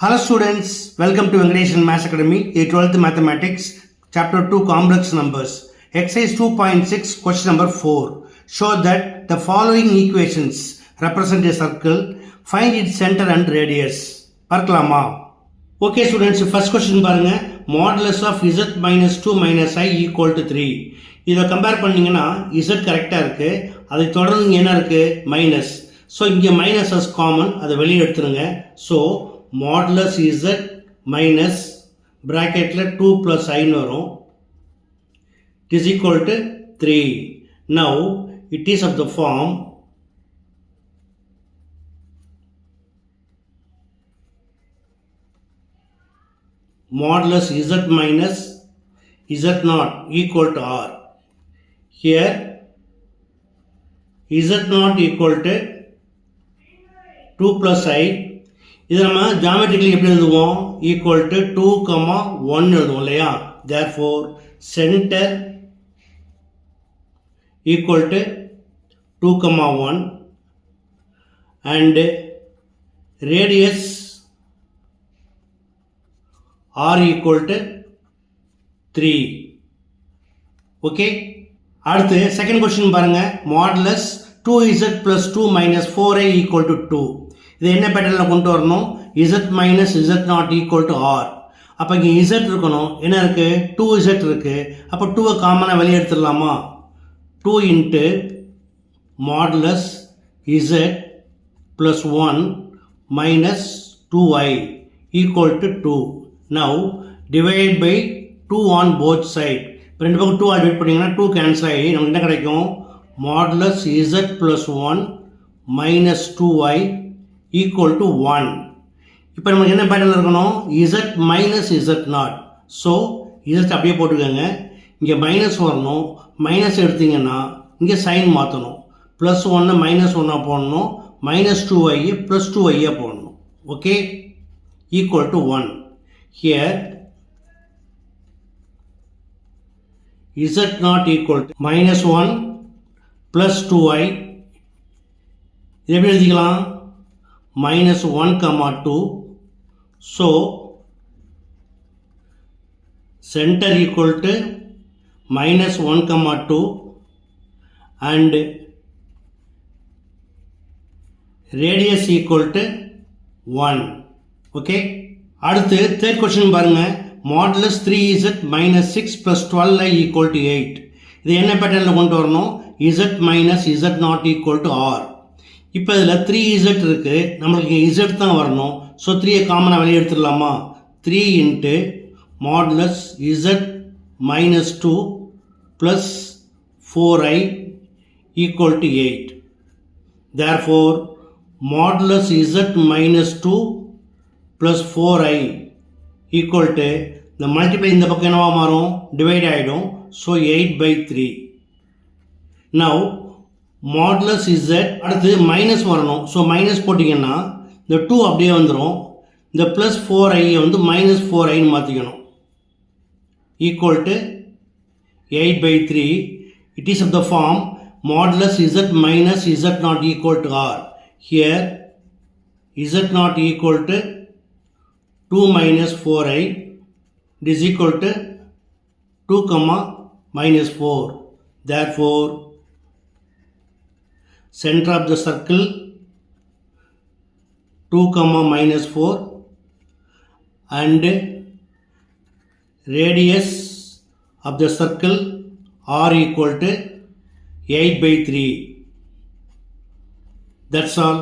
Hello students, welcome to Venkateshan Maths Academy, 12th Mathematics, Chapter 2 Complex Numbers. Exercise 2.6, question number 4. Show that the following equations represent a circle, find its center and radius. பார்க்கலாமா? Okay students, first question பாருங்க. Modulus of z minus 2 minus I equal to 3. இதை compare பண்ணீங்கன்னா z கரெக்டாக இருக்கு, அதை தொடர்ந்து இங்கே என்ன இருக்கு? மைனஸ். ஸோ இங்கே மைனஸ் as காமன், அதை வெளியே எடுத்துருங்க. So modulus z minus bracketல 2 plus I வரும், it is equal to 3. Now it is of the form modulus z minus z naught equal to r. Here z naught equal to 2 plus I. இதை நம்ம geometrically எப்படி எழுதுவோம்? Equal to 2, 1 எழுதுவோம் இல்லையா? therefore center equal to 2, 1 and radius r equal to 3. Okay, அடுத்து second question பாருங்க. Modulus 2z plus 2 minus 4i equal to 2. இது என்ன பேட்டர்னில் கொண்டு வரணும்? z minus z not equal to r. அப்போ இங்கே z இருக்கணும், என்ன இருக்கு? 2z இருக்கு. அப்போ 2வை காமனாக வெளியே எடுத்துடலாமா? 2 into modulus z plus 1 minus 2i equal to 2. Now divide by 2 on both side. இப்போ ரெண்டு பக்கம் 2 டிவைட் பண்ணிங்கன்னா 2 கேன்சல் ஆகி நமக்கு என்ன கிடைக்கும்? modulus z plus 1 minus 2i equal to 1. இப்போ நமக்கு என்ன பேட்டர்னில் இருக்கணும்? z minus z naught. So z அப்படியே போட்டுக்கோங்க, இங்கே மைனஸ் வரணும். மைனஸ் எடுத்தீங்கன்னா இங்கே சைன் மாற்றணும். ப்ளஸ் 1 மைனஸ் 1 போடணும், மைனஸ் 2i ப்ளஸ் 2i போடணும். Okay, equal to 1. Here z naught equal to minus 1 plus 2i. இது எப்படி எழுதிக்கலாம்? minus 1, 2. So center equal to minus 1, 2 and radius equal to 1. Okay, அடுத்து third question பாருங்க. modulus 3z minus 6 plus 12i equal to 8. இது என்ன பேட்டர்னில் கொண்டு வரணும்? z minus z not equal to r. இப்போ இதில் 3z இருக்குது, நம்மளுக்கு z தான் வரணும். ஸோ 3யை காமனாக வெளியே எடுத்துடலாமா? 3 into modulus z minus 2 plus 4i equal to 8. Therefore modulus z minus 2 plus 4i equal to, இந்த மல்டிப்ளை இந்த பக்கம் என்னவா மாறும்? டிவைட் ஆகிடும். ஸோ 8/3. Now மாடுலஸ் z, அடுத்து மைனஸ் வரணும். ஸோ மைனஸ் போட்டிங்கன்னா இந்த 2 அப்படியே வந்துடும். இந்த ப்ளஸ் 4i வந்து மைனஸ் 4iன்னு மாற்றிக்கணும். Equal to 8/3. It is of the form modulus z minus z not equal to r. Here z not equal to 2 minus 4i. It is equal to 2, minus 4. Therefore center of the circle 2, minus 4 and radius of the circle r equal to 8/3. That's all.